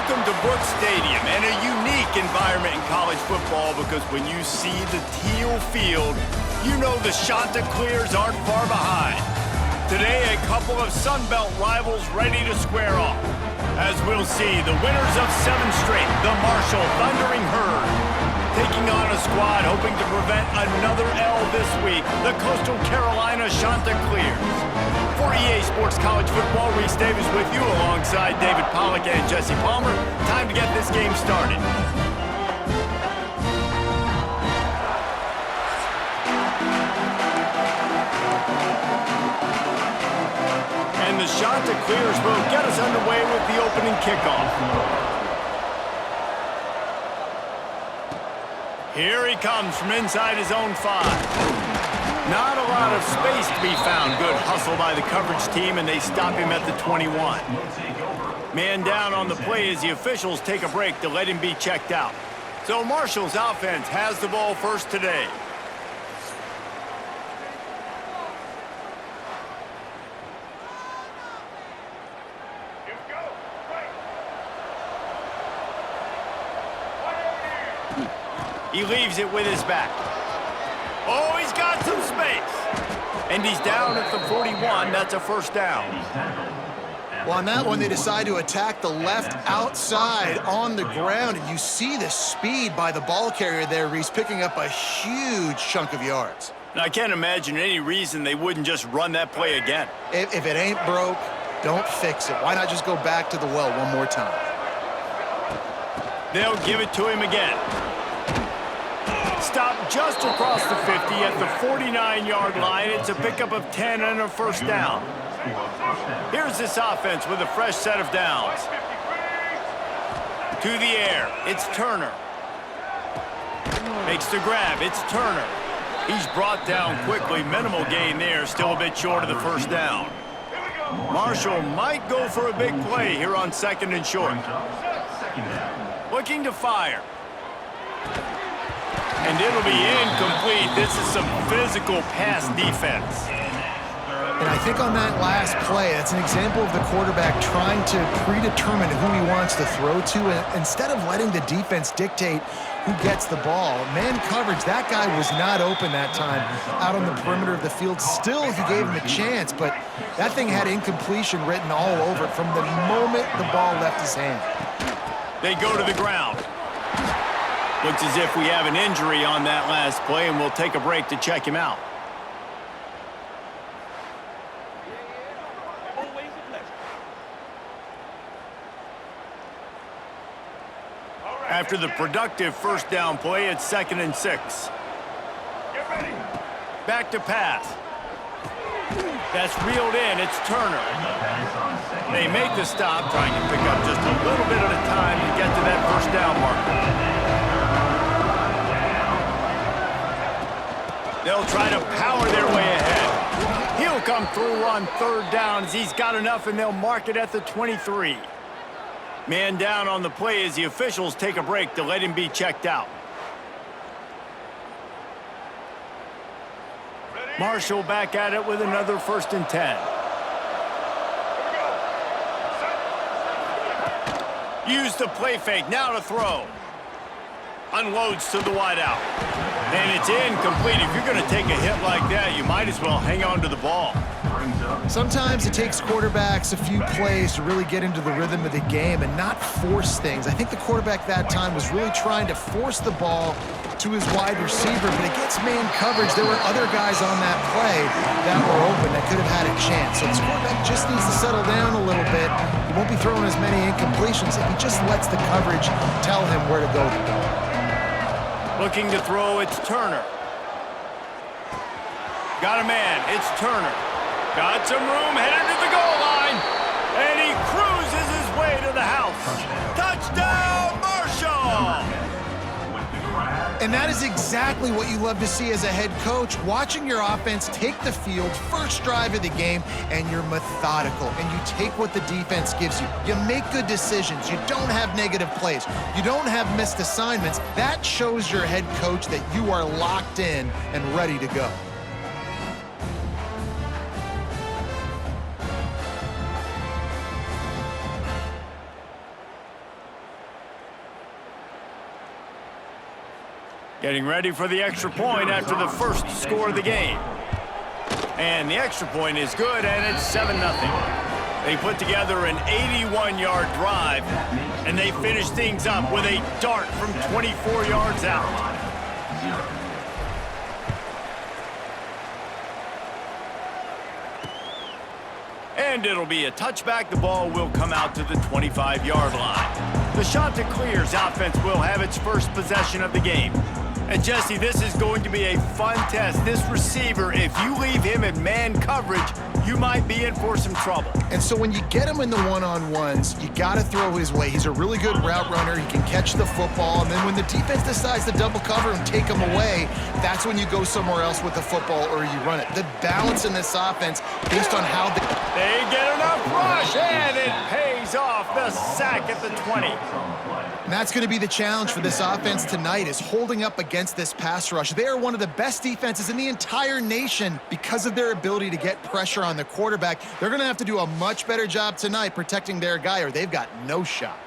Welcome to Brooks Stadium, and a unique environment in college football because when you see the teal field, you know the Chanticleers aren't far behind. Today, a couple of Sun Belt rivals ready to square off. As we'll see, the winners of 7 straight, the Marshall Thundering Herd, taking on a squad hoping to prevent another L this week, the Coastal Carolina Chanticleers. For EA Sports College Football, Reese Davis with you alongside David Pollack and Jesse Palmer. Time to get this game started. And the Chanticleers will get us underway with the opening kickoff. Here he comes from inside his own 5. Not a lot of space to be found. Good hustle by the coverage team, and they stop him at the 21. Man down on the play as the officials take a break to let him be checked out. So Marshall's offense has the ball first today. He leaves it with his back. Oh, he's got some space. And he's down at the 41. That's a first down. Well, on that one, they decide to attack the left outside on the ground. And you see the speed by the ball carrier there, Reese, picking up a huge chunk of yards. And I can't imagine any reason they wouldn't just run that play again. If it ain't broke, don't fix it. Why not just go back to the well one more time? They'll give it to him again. Stopped just across the 50 at the 49-yard line. It's a pickup of 10 and a first down. Here's this offense with a fresh set of downs. To the air, it's Turner. Makes the grab, it's Turner. He's brought down quickly. Minimal gain there, still a bit short of the first down. Marshall might go for a big play here on 2nd and short. Looking to fire. And it'll be incomplete. This is some physical pass defense. And I think on that last play, that's an example of the quarterback trying to predetermine who he wants to throw to, and instead of letting the defense dictate who gets the ball. Man coverage, that guy was not open that time out on the perimeter of the field. Still, he gave him a chance, but that thing had incompletion written all over it from the moment the ball left his hand. They go to the ground. Looks as if we have an injury on that last play, and we'll take a break to check him out. After the productive first down play, it's 2nd and 6. Back to pass. That's reeled in. It's Turner. They make the stop, trying to pick up just a little bit at a time to get to that first down marker. They'll try to power their way ahead. He'll come through on 3rd down as he's got enough, and they'll mark it at the 23. Man down on the play as the officials take a break to let him be checked out. Marshall back at it with another 1st and 10. Use the play fake, now to throw. Unloads to the wideout. And it's incomplete. If you're going to take a hit like that, you might as well hang on to the ball. Sometimes it takes quarterbacks a few plays to really get into the rhythm of the game and not force things. I think the quarterback that time was really trying to force the ball to his wide receiver, but against man coverage, there were other guys on that play that were open that could have had a chance. So this quarterback just needs to settle down a little bit. He won't be throwing as many incompletions if he just lets the coverage tell him where to go with the ball. Looking to throw, it's Turner. Got a man, it's Turner. Got some room, headed to the goal line. And he cruises his way to the house. Touchdown, Marshall! And that is exactly what you love to see as a head coach, watching your offense take the field, first drive of the game, and you're methodical, and you take what the defense gives you. You make good decisions. You don't have negative plays. You don't have missed assignments. That shows your head coach that you are locked in and ready to go. Getting ready for the extra point after the first score of the game. And the extra point is good, and it's 7-0. They put together an 81-yard drive, and they finish things up with a dart from 24 yards out. And it'll be a touchback. The ball will come out to the 25-yard line. The Chanticleers offense will have its first possession of the game. And Jesse, this is going to be a fun test. This receiver, if you leave him in man coverage, you might be in for some trouble. And so when you get him in the one-on-ones, you got to throw his way. He's a really good route runner. He can catch the football. And then when the defense decides to double cover and take him away, that's when you go somewhere else with the football or you run it. The balance in this offense based on how they get enough rush, and it pays off. The sack at the 20. And that's going to be the challenge for this offense tonight, is holding up against this pass rush. They are one of the best defenses in the entire nation because of their ability to get pressure on the quarterback. They're going to have to do a much better job tonight protecting their guy, or they've got no shot.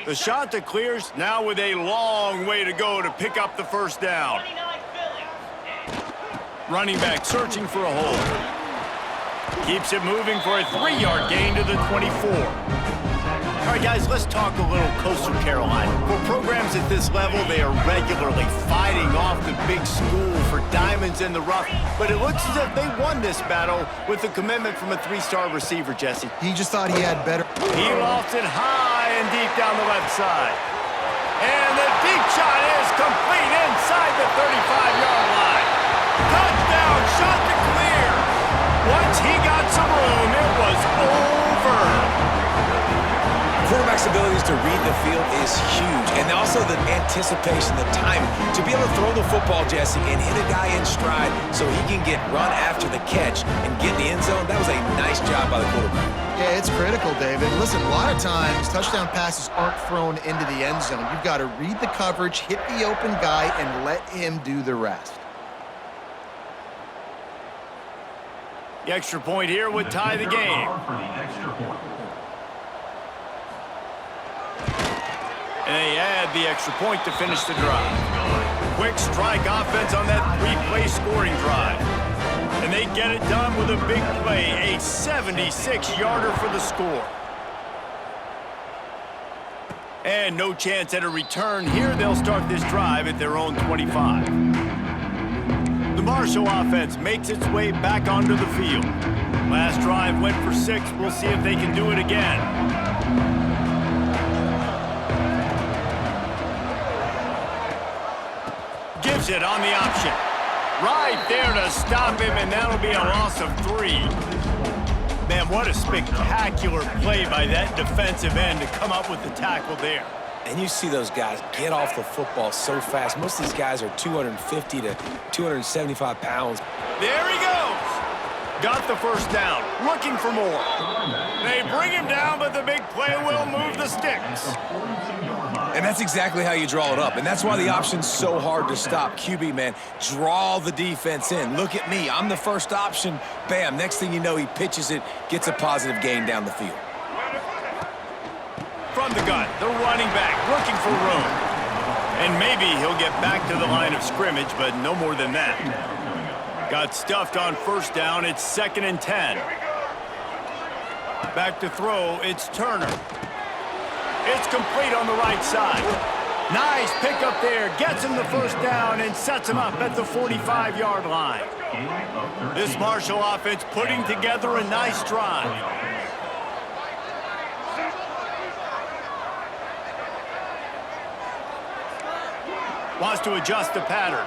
The Chanticleers now with a long way to go to pick up the first down. Running back searching for a hole. Keeps it moving for a 3-yard gain to the 24. All right, guys, let's talk a little Coastal Carolina. For programs at this level, they are regularly fighting off the big school for diamonds in the rough. But it looks as if they won this battle with a commitment from a 3-star receiver, Jesse. He just thought he had better. He lofts it high and deep down the left side. And the deep shot is complete inside the 35-yard line. Touchdown, Chanticleer. Once he got some room, it was over. Quarterback's abilities to read the field is huge, and also the anticipation, the timing. To be able to throw the football, Jesse, and hit a guy in stride so he can get run after the catch and get in the end zone, that was a nice job by the quarterback. Yeah, it's critical, David. Listen, a lot of times, touchdown passes aren't thrown into the end zone. You've got to read the coverage, hit the open guy, and let him do the rest. The extra point here would tie the game. And they add the extra point to finish the drive. Quick strike offense on that 3-play scoring drive. And they get it done with a big play, a 76-yarder for the score. And no chance at a return here. They'll start this drive at their own 25. The Marshall offense makes its way back onto the field. Last drive went for 6. We'll see if they can do it again. Gives it on the option. Right there to stop him, and that'll be a loss of 3. Man, what a spectacular play by that defensive end to come up with the tackle there. And you see those guys get off the football so fast. Most of these guys are 250 to 275 pounds. There he goes. Got the first down. Looking for more. They bring him down, but the big play will move the sticks. And that's exactly how you draw it up. And that's why the option's so hard to stop. QB, man, draw the defense in. Look at me. I'm the first option. Bam. Next thing you know, he pitches it, gets a positive gain down the field. From the gun, the running back looking for room. And maybe he'll get back to the line of scrimmage, but no more than that. Got stuffed on first down. It's 2nd and 10. Back to throw. It's Turner. It's complete on the right side. Nice pickup there. Gets him the first down and sets him up at the 45-yard line. This Marshall offense putting together a nice drive. Wants to adjust the pattern.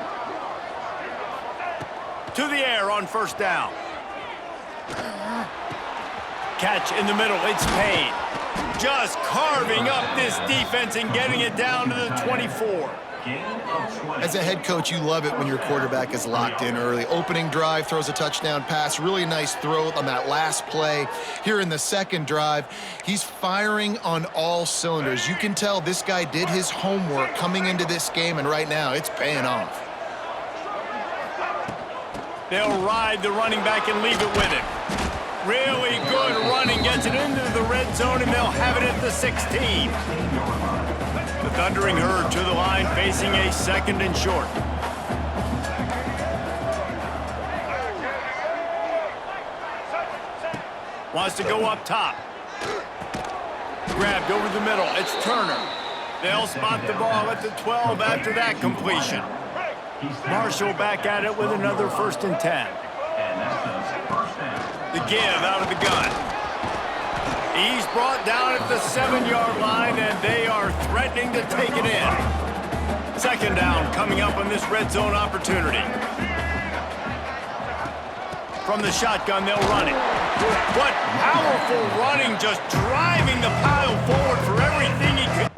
To the air on first down. Catch in the middle. It's Payne. Just carving up this defense and getting it down to the 24. As a head coach, you love it when your quarterback is locked in early. Opening drive, throws a touchdown pass. Really nice throw on that last play. Here in the second drive, he's firing on all cylinders. You can tell this guy did his homework coming into this game, and right now it's paying off. They'll ride the running back and leave it with him. Really good running, gets it into the red zone, and they'll have it at the 16. The Thundering Herd to the line, facing a 2nd and short. Wants to go up top. Grabbed over the middle. It's Turner. They'll spot the ball at the 12 after that completion. Marshall back at it with another 1st and 10. The give out of the gun. He's brought down at the 7-yard line, and they are threatening to take it in. 2nd down coming up on this red zone opportunity. From the shotgun, they'll run it. What powerful running, just driving the pile forward for everything he could.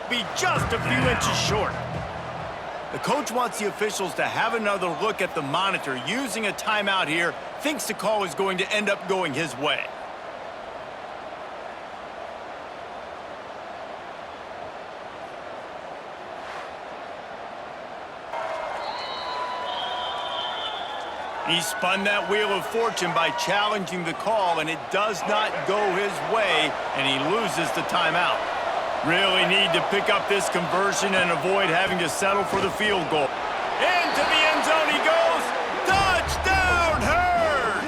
Be just a few inches short. The coach wants the officials to have another look at the monitor. Using a timeout here, thinks the call is going to end up going his way. He spun that wheel of fortune by challenging the call, and it does not go his way, and he loses the timeout. Really need to pick up this conversion and avoid having to settle for the field goal. Into the end zone he goes. Touchdown, Herd!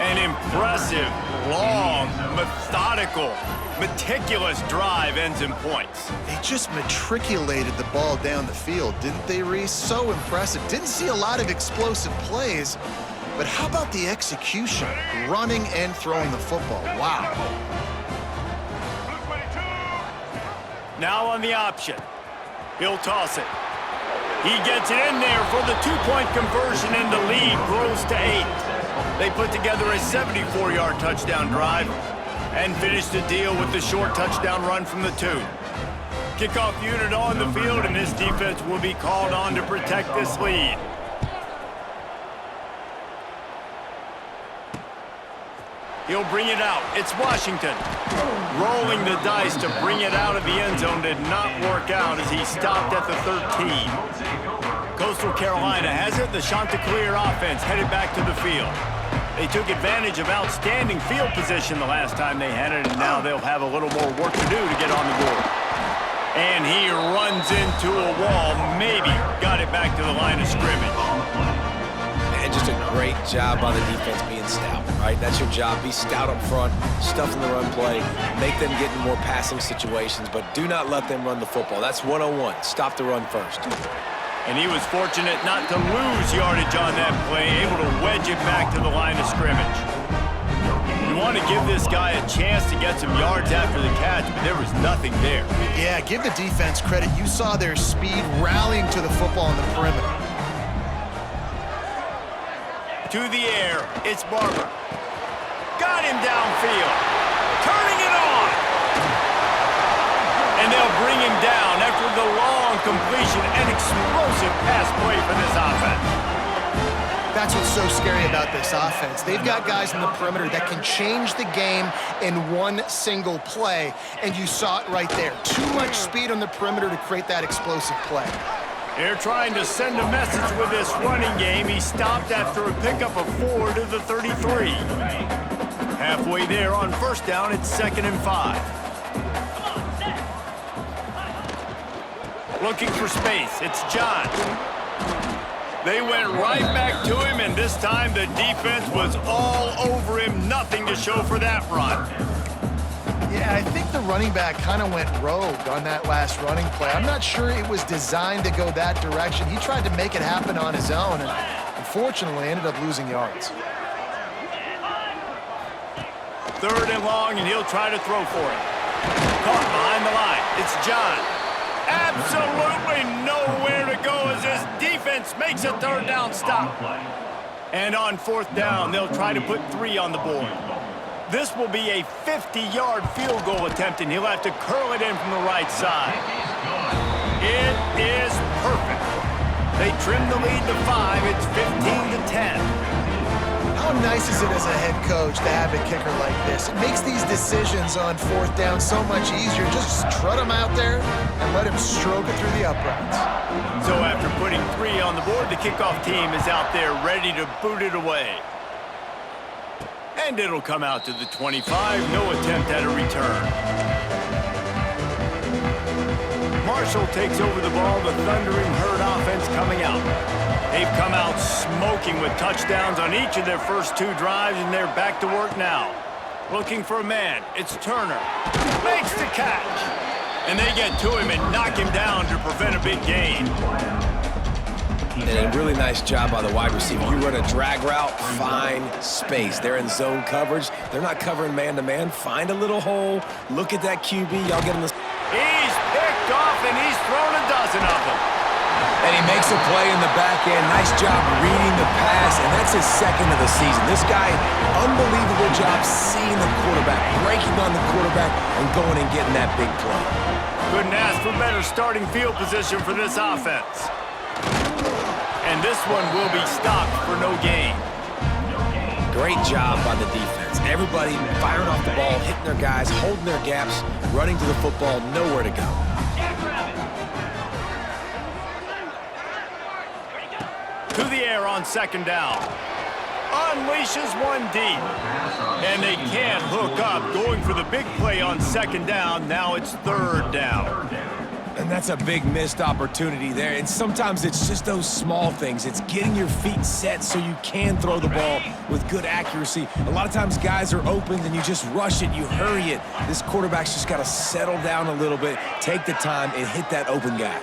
An impressive, long, methodical, meticulous drive ends in points. They just matriculated the ball down the field, didn't they, Reese? So impressive. Didn't see a lot of explosive plays, but how about the execution? Running and throwing the football. Wow. Now on the option. He'll toss it. He gets it in there for the 2-point conversion, and the lead grows to 8. They put together a 74-yard touchdown drive and finish the deal with the short touchdown run from the 2. Kickoff unit on the field, and this defense will be called on to protect this lead. He'll bring it out. It's Washington. Rolling the dice to bring it out of the end zone did not work out as he stopped at the 13. Coastal Carolina has it. The Chanticleer offense headed back to the field. They took advantage of outstanding field position the last time they had it, and now they'll have a little more work to do to get on the board. And he runs into a wall, maybe got it back to the line of scrimmage. And just a great job by the defense being stout, right? That's your job. Be stout up front, stuff in the run play, make them get in more passing situations, but do not let them run the football. That's 101. Stop the run first. And he was fortunate not to lose yardage on that play, able to wedge it back to the line of scrimmage. You want to give this guy a chance to get some yards after the catch, but there was nothing there. Yeah, give the defense credit. You saw their speed rallying to the football on the perimeter. To the air, it's Barber. Got him downfield. Turning it on. And they'll bring him down after the long completion and explosive pass play for this offense. That's what's so scary about this offense. They've got guys in the perimeter that can change the game in one single play, and you saw it right there. Too much speed on the perimeter to create that explosive play. They're trying to send a message with this running game. He stopped after a pickup of 4 to the 33. Halfway there on first down, it's 2nd and 5. Looking for space, it's John. They went right back to him, and this time the defense was all over him. Nothing to show for that run. Yeah, I think the running back kind of went rogue on that last running play. I'm not sure it was designed to go that direction. He tried to make it happen on his own, and unfortunately ended up losing yards. 3rd and long, and he'll try to throw for it. Caught behind the line. It's John. Absolutely nowhere to go as this defense makes a 3rd down stop. And on 4th down, they'll try to put 3 on the board. This will be a 50-yard field goal attempt, and he'll have to curl it in from the right side. It is perfect. They trim the lead to 5. It's 15-10. How nice is it as a head coach to have a kicker like this? It makes these decisions on fourth down so much easier. Just trot him out there and let him stroke it through the uprights. So after putting 3 on the board, the kickoff team is out there ready to boot it away. And it'll come out to the 25. No attempt at a return. Marshall takes over the ball. The Thundering Herd offense coming out. They've come out smoking with touchdowns on each of their first 2 drives, and they're back to work now. Looking for a man. It's Turner. Makes the catch. And they get to him and knock him down to prevent a big gain. And a really nice job by the wide receiver. You run a drag route, find space. They're in zone coverage. They're not covering man-to-man. Find a little hole. Look at that QB. Y'all get him the... He's picked off, and he's thrown a dozen of them. And he makes a play in the back end. Nice job reading the pass, and that's his 2nd of the season. This guy, unbelievable job seeing the quarterback, breaking on the quarterback, and going and getting that big play. Couldn't ask for better starting field position for this offense. And this one will be stopped for no gain. Great job by the defense. Everybody firing off the ball, hitting their guys, holding their gaps, running to the football, nowhere to go. To the air on 2nd down. Unleashes one deep. And they can't hook up. Going for the big play on 2nd down. Now it's 3rd down. And that's a big missed opportunity there. And sometimes it's just those small things. It's getting your feet set so you can throw the ball with good accuracy. A lot of times guys are open and you just rush it, you hurry it. This quarterback's just got to settle down a little bit, take the time, and hit that open guy.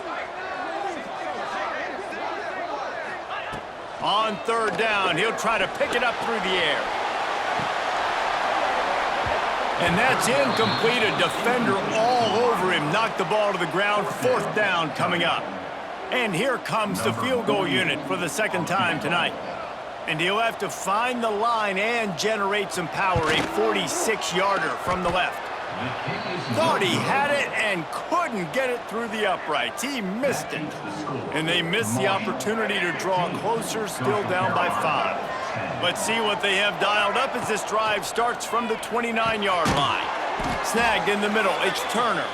On 3rd down, he'll try to pick it up through the air. And that's incomplete. A defender all over him. Knocked the ball to the ground. 4th down coming up. And here comes the field goal unit for the 2nd time tonight. And he'll have to find the line and generate some power. A 46-yarder from the left. Thought he had it and couldn't get it through the uprights. He missed it. And they missed the opportunity to draw closer, still down by 5. Let's see what they have dialed up as this drive starts from the 29-yard line. Snagged in the middle, it's Turner.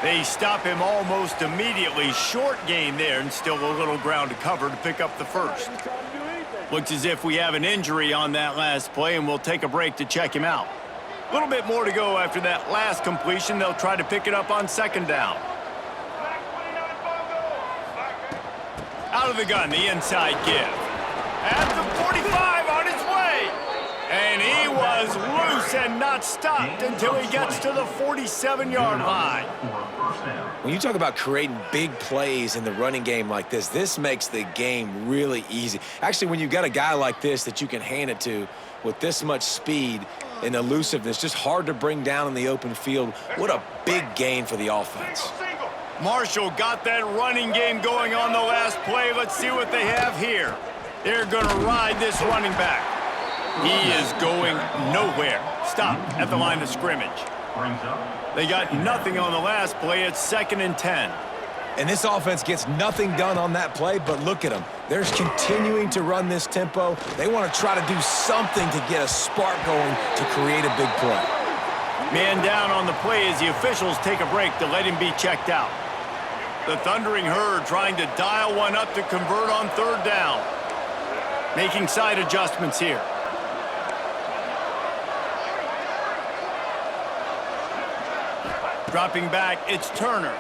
They stop him almost immediately. Short gain there, and still a little ground to cover to pick up the 1st. Looks as if we have an injury on that last play, and we'll take a break to check him out. A little bit more to go after that last completion. They'll try to pick it up on 2nd down. Out of the gun, the inside give. At the 45, on his way. And he was loose and not stopped until he gets to the 47-yard line. When you talk about creating big plays in the running game like this makes the game really easy. Actually, when you've got a guy like this that you can hand it to with this much speed and elusiveness, just hard to bring down in the open field. What a big gain for the offense. Marshall got that running game going on the last play. Let's see what they have here. They're going to ride this running back. He is going nowhere. Stop at the line of scrimmage. They got nothing on the last play. It's 2nd and 10. And this offense gets nothing done on that play, but look at them. They're continuing to run this tempo. They want to try to do something to get a spark going to create a big play. Man down on the play as the officials take a break to let him be checked out. The Thundering Herd trying to dial one up to convert on 3rd down. Making side adjustments here. Dropping back, it's Turner.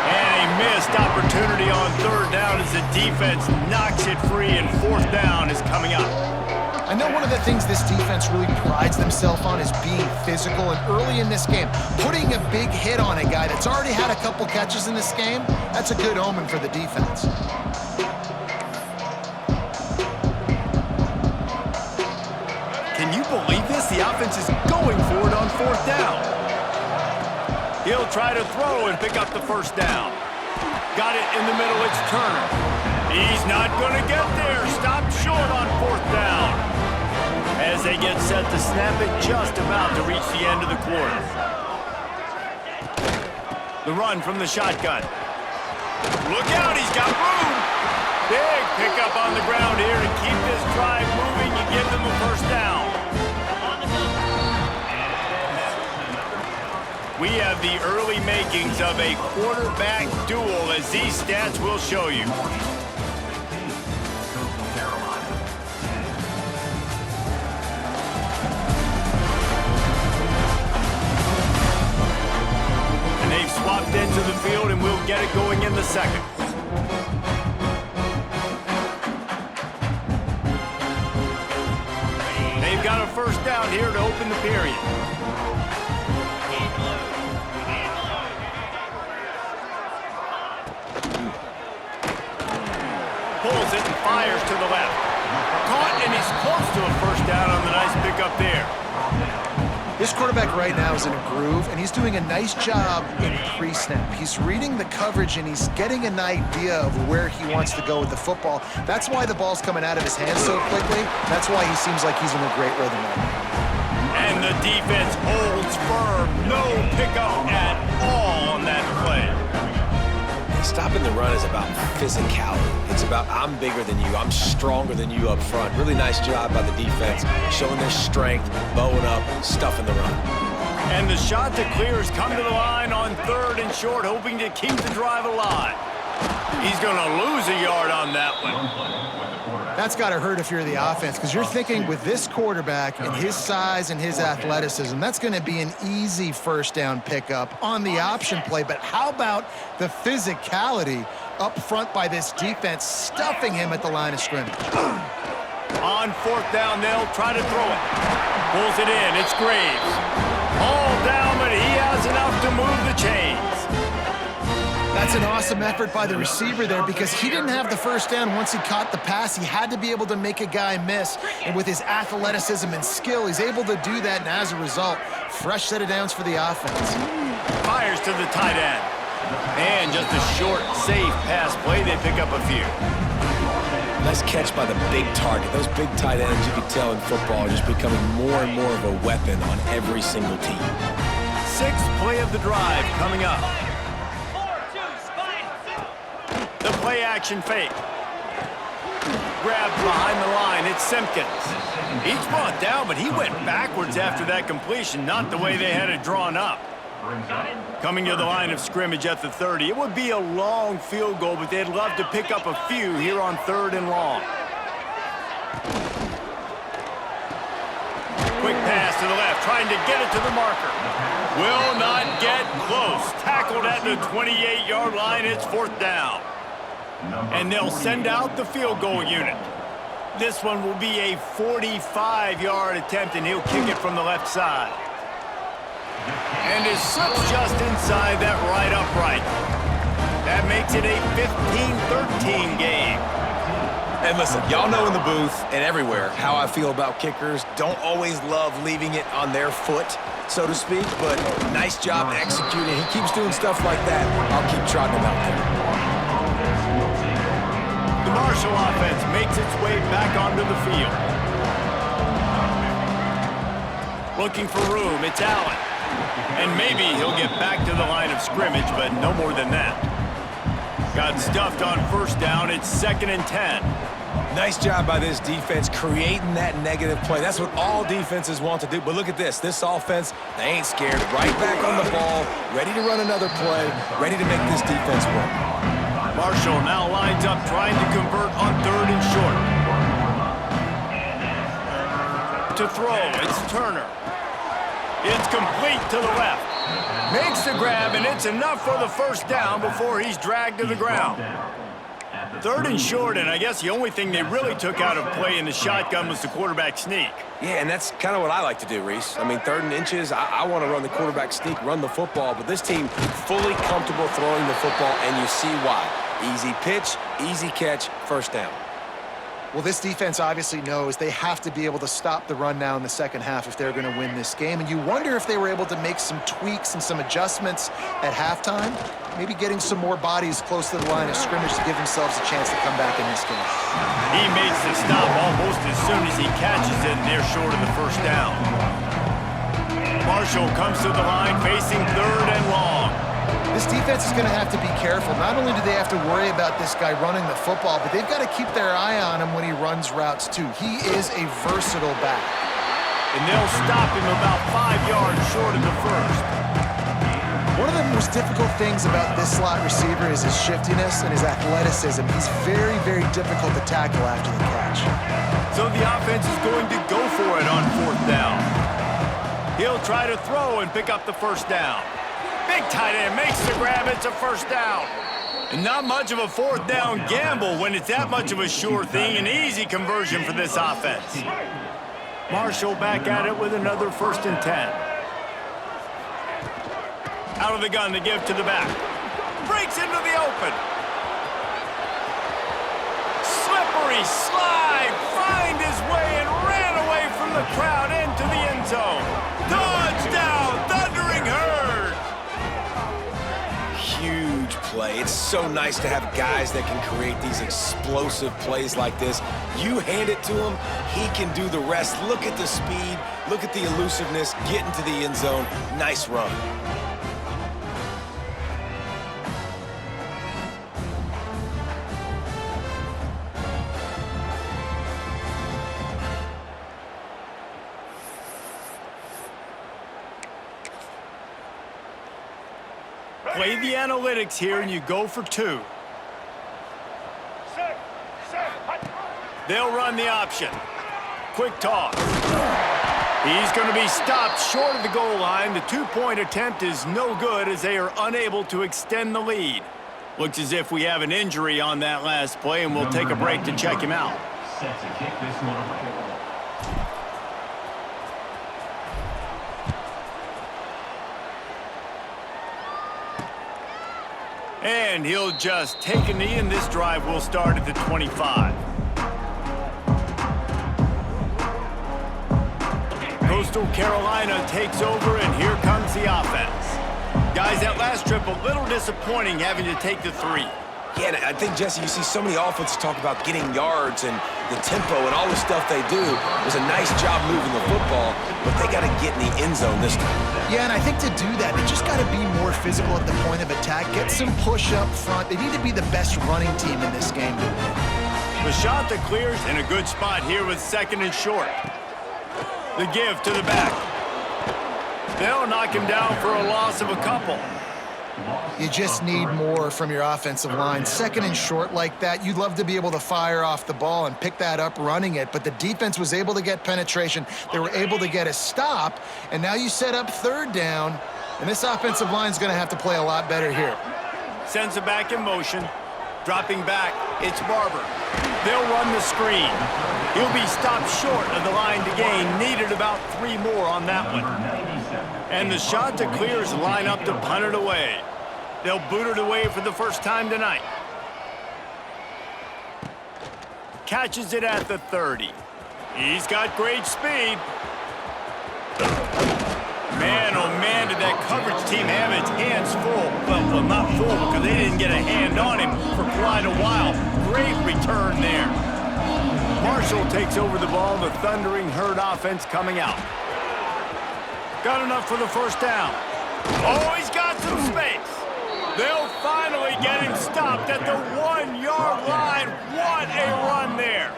And a missed opportunity on 3rd down as the defense knocks it free, and 4th down is coming up. I know one of the things this defense really prides themselves on is being physical, and early in this game, putting a big hit on a guy that's already had a couple catches in this game, that's a good omen for the defense. Can you believe this? The offense is going for it on 4th down. He'll try to throw and pick up the 1st down. Got it in the middle, it's Turner. He's not going to get there. Stopped short on 4th down. As they get set to snap it, just about to reach the end of the quarter. The run from the shotgun. Look out, he's got room. Big pickup on the ground here to keep this drive moving and give them a first down. We have the early makings of a quarterback duel, as these stats will show you. And they've swapped into the field, and we'll get it going in the second. They've got a first down here to open the period. Pulls it and fires to the left. Caught, and he's close to a first down on the nice pickup there. This quarterback right now is in a groove, and he's doing a nice job in pre-snap. He's reading the coverage, and he's getting an idea of where he wants to go with the football. That's why the ball's coming out of his hands so quickly. That's why he seems like he's in a great rhythm right now. And the defense holds firm. No pickup at all on that play. Stopping the run is about physicality. It's about I'm bigger than you, I'm stronger than you up front. Really nice job by the defense, showing their strength, bowing up, stuffing the run. And the shot to clear has come to the line on 3rd and short, hoping to keep the drive alive. He's going to lose a yard on that one. That's got to hurt if you're the offense, because you're thinking with this quarterback and his size and his athleticism, that's going to be an easy first down pickup on the option play. But how about the physicality up front by this defense, stuffing him at the line of scrimmage? On 4th down, they'll try to throw it. Pulls it in. It's Graves. All down, but he has enough to move the chains. That's an awesome effort by the receiver there, because he didn't have the first down once he caught the pass. He had to be able to make a guy miss, and with his athleticism and skill, he's able to do that, and as a result, fresh set of downs for the offense. Fires to the tight end. And just a short, safe pass play. They pick up a few. Nice catch by the big target. Those big tight ends, you can tell in football, are just becoming more and more of a weapon on every single team. 6th play of the drive coming up. The play-action fake. Grabbed behind the line. It's Simpkins. He's brought down, but he went backwards after that completion, not the way they had it drawn up. Coming to the line of scrimmage at the 30. It would be a long field goal, but they'd love to pick up a few here on 3rd and long. Quick pass to the left, trying to get it to the marker. Will not get close. Tackled at the 28-yard line. It's 4th down. And they'll send out the field goal unit. This one will be a 45-yard attempt, and he'll kick it from the left side. And it slips just inside that right upright. That makes it a 15-13 game. And listen, y'all know in the booth and everywhere how I feel about kickers. Don't always love leaving it on their foot, so to speak, but nice job executing. He keeps doing stuff like that. I'll keep trotting him out there. The Marshall offense makes its way back onto the field. Looking for room, it's Allen. And maybe he'll get back to the line of scrimmage, but no more than that. Got stuffed on 1st down, it's 2nd and 10. Nice job by this defense creating that negative play. That's what all defenses want to do. But look at this. This offense, they ain't scared. Right back on the ball, ready to run another play, ready to make this defense work. Marshall now lines up trying to convert on 3rd and short. To throw, it's Turner. It's complete to the left. Makes the grab, and it's enough for the first down before he's dragged to the ground. 3rd and short, and I guess the only thing they really took out of play in the shotgun was the quarterback sneak. Yeah, and that's kind of what I like to do, Reese. I mean, 3rd and inches, I want to run the quarterback sneak, run the football, but this team fully comfortable throwing the football, and you see why. Easy pitch, easy catch, first down. Well, this defense obviously knows they have to be able to stop the run now in the second half if they're going to win this game. And you wonder if they were able to make some tweaks and some adjustments at halftime, maybe getting some more bodies close to the line of scrimmage to give themselves a chance to come back in this game. He makes the stop almost as soon as he catches it, and they're short of the first down. Marshall comes to the line facing 3rd and long. This defense is going to have to be careful. Not only do they have to worry about this guy running the football, but they've got to keep their eye on him when he runs routes too. He is a versatile back. And they'll stop him about 5 yards short of the first. One of the most difficult things about this slot receiver is his shiftiness and his athleticism. He's very, very difficult to tackle after the catch. So the offense is going to go for it on 4th down. He'll try to throw and pick up the first down. Big tight end makes the grab. It's a first down. And not much of a 4th down gamble when it's that much of a sure thing. An easy conversion for this offense. Marshall back at it with another 1st and 10. Out of the gun to give to the back. Breaks into the open. Slippery slide. Find his way and ran away from the crowd into the end zone. Touchdown, Thundering Herd. Huge play. It's so nice to have guys that can create these explosive plays like this. You hand it to him, he can do the rest. Look at the speed. Look at the elusiveness. Get into the end zone. Nice run. Play the analytics here, and you go for 2. They'll run the option. Quick toss. He's going to be stopped short of the goal line. The 2-point attempt is no good as they are unable to extend the lead. Looks as if we have an injury on that last play, and we'll take a break to check him out. Set to kick this one away. And he'll just take a knee, and this drive will start at the 25. Coastal Carolina takes over, and here comes the offense. Guys, that last trip a little disappointing having to take the 3. Yeah, and I think, Jesse, you see so many offenses talk about getting yards and the tempo and all the stuff they do. It was a nice job moving the football, but they got to get in the end zone this time. Yeah, and I think to do that, they just got to be more physical at the point of attack, get some push up front. They need to be the best running team in this game to win. The shot that clears in a good spot here with 2nd and short. The give to the back. They'll knock him down for a loss of a couple. You just need more from your offensive line. 2nd and short like that, you'd love to be able to fire off the ball and pick that up running it, but the defense was able to get penetration. They were able to get a stop, and now you set up 3rd down, and this offensive line is going to have to play a lot better here. Sends it back in motion. Dropping back, it's Barber. They'll run the screen. He'll be stopped short of the line to gain. Needed about 3 more on that one. And the shot to clears line up to punt it away. They'll boot it away for the first time tonight. Catches it at the 30. He's got great speed. Man, oh man, did that coverage team have its hands full. Well, not full because they didn't get a hand on him for quite a while. Great return there. Marshall takes over the ball. The Thundering Herd offense coming out. Got enough for the first down. Oh, he's got some space. They'll finally get him stopped at the 1-yard line. What a run there.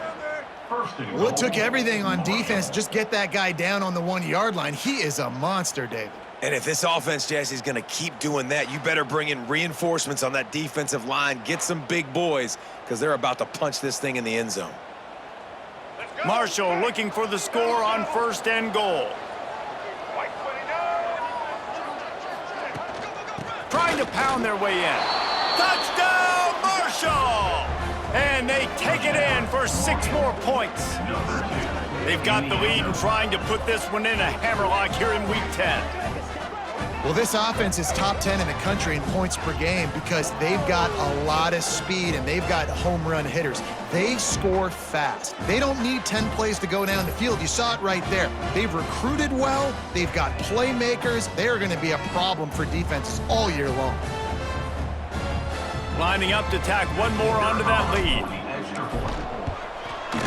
Well, it took everything on defense to just get that guy down on the 1-yard line. He is a monster, David. And if this offense, Jesse, is going to keep doing that, you better bring in reinforcements on that defensive line. Get some big boys because they're about to punch this thing in the end zone. Marshall looking for the score on 1st and goal. Trying to pound their way in. Touchdown, Marshall! And they take it in for 6 more points. They've got the lead and trying to put this one in a hammerlock here in Week 10. Well, this offense is top 10 in the country in points per game because they've got a lot of speed and they've got home run hitters. They score fast. They don't need 10 plays to go down the field. You saw it right there. They've recruited well. They've got playmakers. They are going to be a problem for defenses all year long. Lining up to tack one more onto that lead.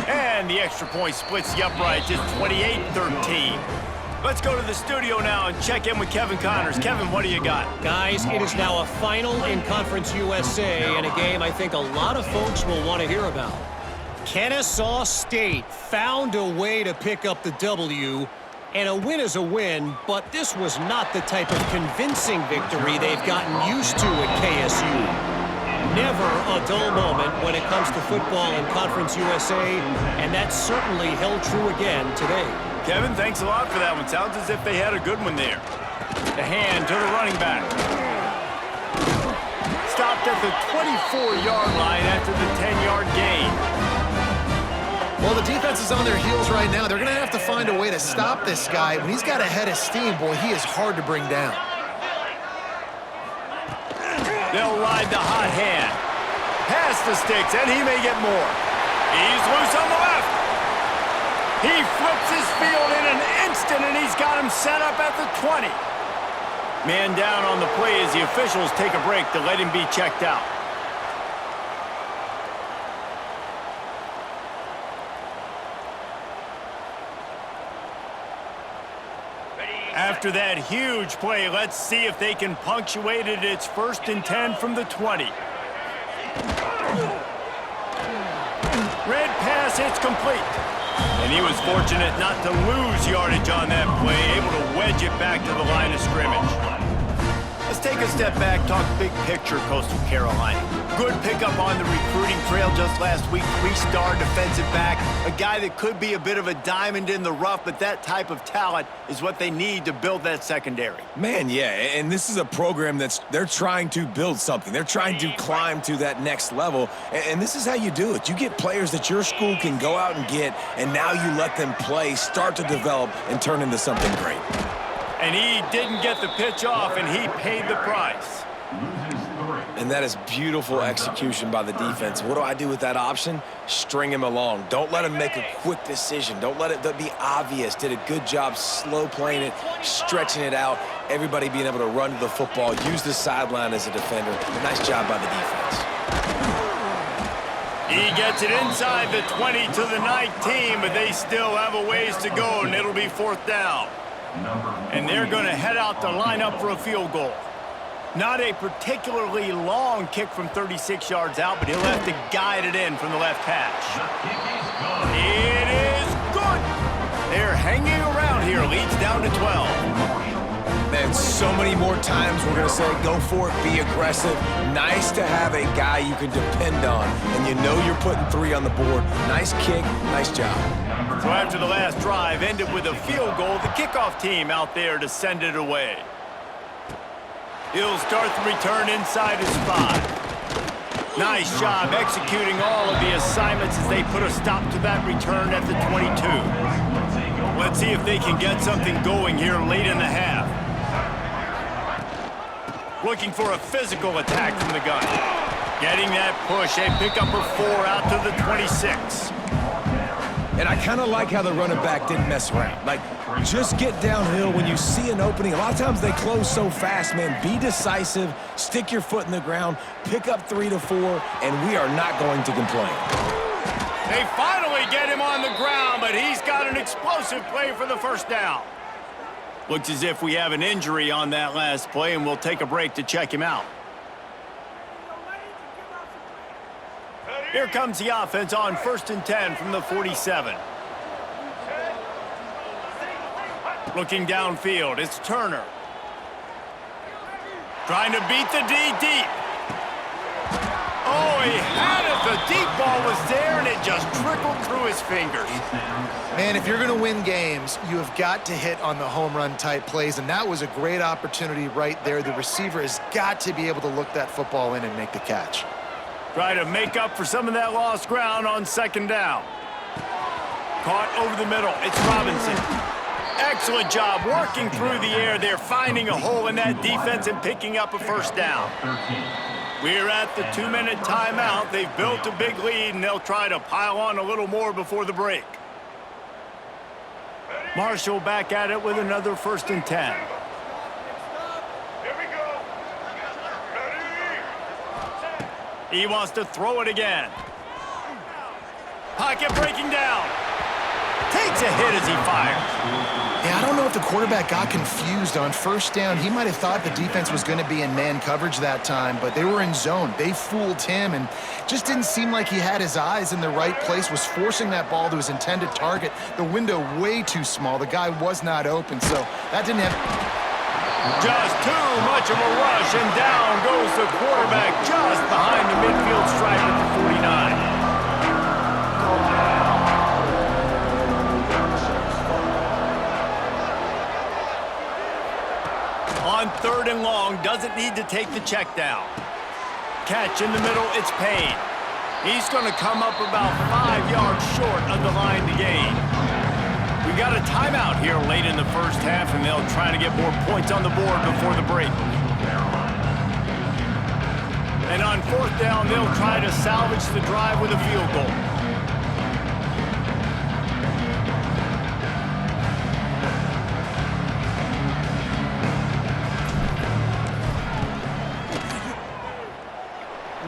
And the extra point splits the uprights. It's 28-13. Let's go to the studio now and check in with Kevin Connors. Kevin, what do you got? Guys, it is now a final in Conference USA and a game I think a lot of folks will want to hear about. Kennesaw State found a way to pick up the W, and a win is a win, but this was not the type of convincing victory they've gotten used to at KSU. Never a dull moment when it comes to football in Conference USA, and that certainly held true again today. Kevin, thanks a lot for that one. Sounds as if they had a good one there. The hand to the running back. Stopped at the 24-yard line after the 10-yard gain. Well, the defense is on their heels right now. They're going to have to find a way to stop this guy. When he's got a head of steam, boy, he is hard to bring down. They'll ride the hot hand. Pass the sticks, and he may get more. He's loose on the left. He flips his field in an instant, and he's got him set up at the 20. Man down on the play as the officials take a break to let him be checked out. After that huge play, let's see if they can punctuate it. It's 1st and 10 from the 20. Red pass, it's complete. And he was fortunate not to lose yardage on that play, able to wedge it back to the line of scrimmage. Let's take a step back, talk big picture Coastal Carolina. Good pickup on the recruiting trail just last week. 3-star defensive back, a guy that could be a bit of a diamond in the rough, but that type of talent is what they need to build that secondary. Man, yeah, and this is a program they're trying to build something. They're trying to climb to that next level, and this is how you do it. You get players that your school can go out and get, and now you let them play, start to develop, and turn into something great. And he didn't get the pitch off, and he paid the price. And that is beautiful execution by the defense. What do I do with that option? String him along. Don't let him make a quick decision. Don't let it be obvious. Did a good job slow playing it, stretching it out, everybody being able to run to the football, use the sideline as a defender. Nice job by the defense. He gets it inside the 20 to the 19, but they still have a ways to go, and it'll be 4th down. And they're going to head out to line up for a field goal. Not a particularly long kick from 36 yards out, but he'll have to guide it in from the left hash. It is good. They're hanging around here. Leads down to 12. Man, so many more times we're going to say go for it, be aggressive. Nice to have a guy you can depend on, and you know you're putting 3 on the board. Nice kick, nice job. So after the last drive ended with a field goal, the kickoff team out there to send it away. He'll start the return inside his 5. Nice job executing all of the assignments as they put a stop to that return at the 22. Let's see if they can get something going here late in the half. Looking for a physical attack from the gun. Getting that push. They pick up her 4 out to the 26. And I kind of like how the running back didn't mess around. Like, just get downhill when you see an opening. A lot of times they close so fast, man. Be decisive, stick your foot in the ground, pick up 3 to 4, and we are not going to complain. They finally get him on the ground, but he's got an explosive play for the 1st down. Looks as if we have an injury on that last play, and we'll take a break to check him out. Here comes the offense on 1st and 10 from the 47. Looking downfield, it's Turner. Trying to beat the D deep. Oh, he had it. The deep ball was there, and it just trickled through his fingers. Man, if you're going to win games, you have got to hit on the home run type plays, and that was a great opportunity right there. The receiver has got to be able to look that football in and make the catch. Try to make up for some of that lost ground on 2nd down. Caught over the middle. It's Robinson. Excellent job working through the air. They're finding a hole in that defense and picking up a 1st down. We're at the 2-minute timeout. They've built a big lead, and they'll try to pile on a little more before the break. Marshall back at it with another 1st and 10. He wants to throw it again. Pocket breaking down. Takes a hit as he fires. Yeah, I don't know if the quarterback got confused on first down. He might have thought the defense was going to be in man coverage that time, but they were in zone. They fooled him and just didn't seem like he had his eyes in the right place, was forcing that ball to his intended target. The window way too small. The guy was not open, so that didn't have... Just too much of a rush, and down goes the quarterback just behind the midfield stripe at the 49. On 3rd and long, doesn't need to take the check down. Catch in the middle, it's Payne. He's going to come up about 5 yards short of the line to gain. We got a timeout here late in the first half, and they'll try to get more points on the board before the break. And on 4th down, they'll try to salvage the drive with a field goal.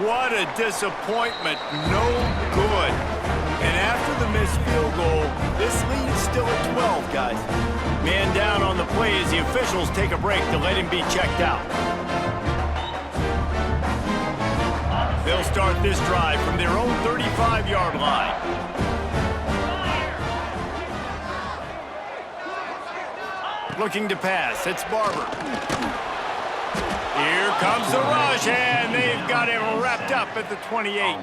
What a disappointment. No good. And after the missed field goal, this lead is still at 12, guys. Man down on the play as the officials take a break to let him be checked out. They'll start this drive from their own 35-yard line. Looking to pass, it's Barber. Here comes the rush, and they've got him wrapped up at the 28.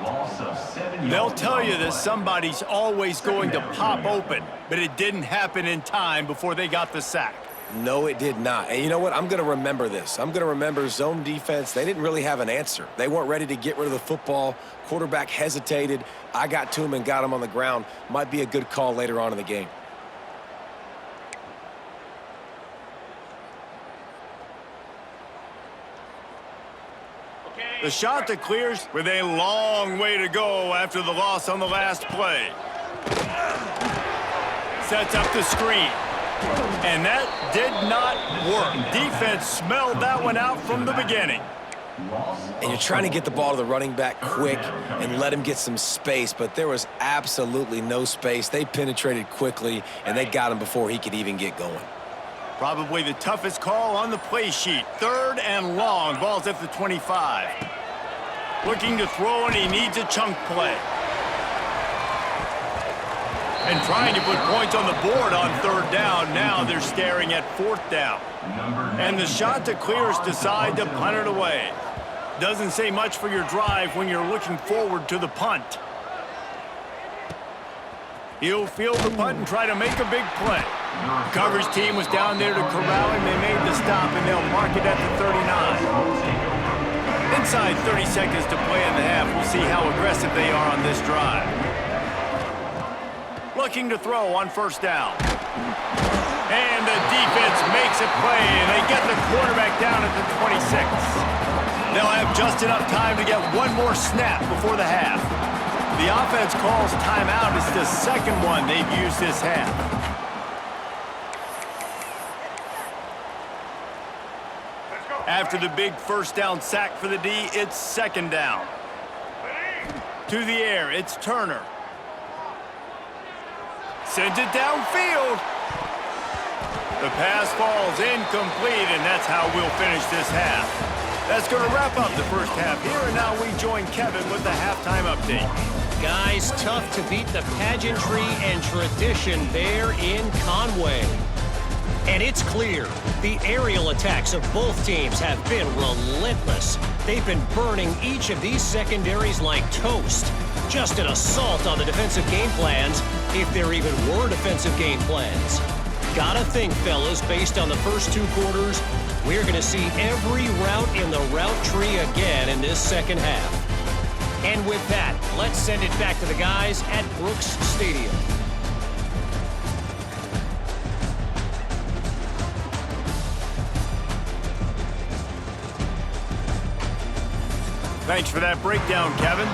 They'll tell you that somebody's always going to pop open, but it didn't happen in time before they got the sack. No, it did not. And you know what? I'm going to remember this. I'm going to remember zone defense. They didn't really have an answer. They weren't ready to get rid of the football. Quarterback hesitated. I got to him and got him on the ground. Might be a good call later on in the game. The shot that clears with a long way to go after the loss on the last play. Sets up the screen. And that did not work. Defense smelled that one out from the beginning. And you're trying to get the ball to the running back quick and let him get some space, but there was absolutely no space. They penetrated quickly, and they got him before he could even get going. Probably the toughest call on the play sheet. 3rd and long. Ball's at the 25. Looking to throw, and he needs a chunk play. And trying to put points on the board on 3rd down. Now they're staring at 4th down. And the shot to clears decide to punt it away. Doesn't say much for your drive when you're looking forward to the punt. He'll field the punt and try to make a big play. The coverage team was down there to corral him. They made the stop, and they'll mark it at the 39. Inside 30 seconds to play in the half. We'll see how aggressive they are on this drive. Looking to throw on 1st down. And the defense makes a play, and they get the quarterback down at the 26. They'll have just enough time to get one more snap before the half. The offense calls timeout. It's the second one they've used this half. After the big 1st down sack for the D, it's 2nd down. To the air, it's Turner. Sends it downfield. The pass falls incomplete, and that's how we'll finish this half. That's going to wrap up the first half here, and now we join Kevin with the halftime update. Guys, tough to beat the pageantry and tradition there in Conway. And it's clear, the aerial attacks of both teams have been relentless. They've been burning each of these secondaries like toast. Just an assault on the defensive game plans, if there even were defensive game plans. Gotta think, fellas, based on the first 2 quarters, we're going to see every route in the route tree again in this second half. And with that, let's send it back to the guys at Brooks Stadium. Thanks for that breakdown, Kevin.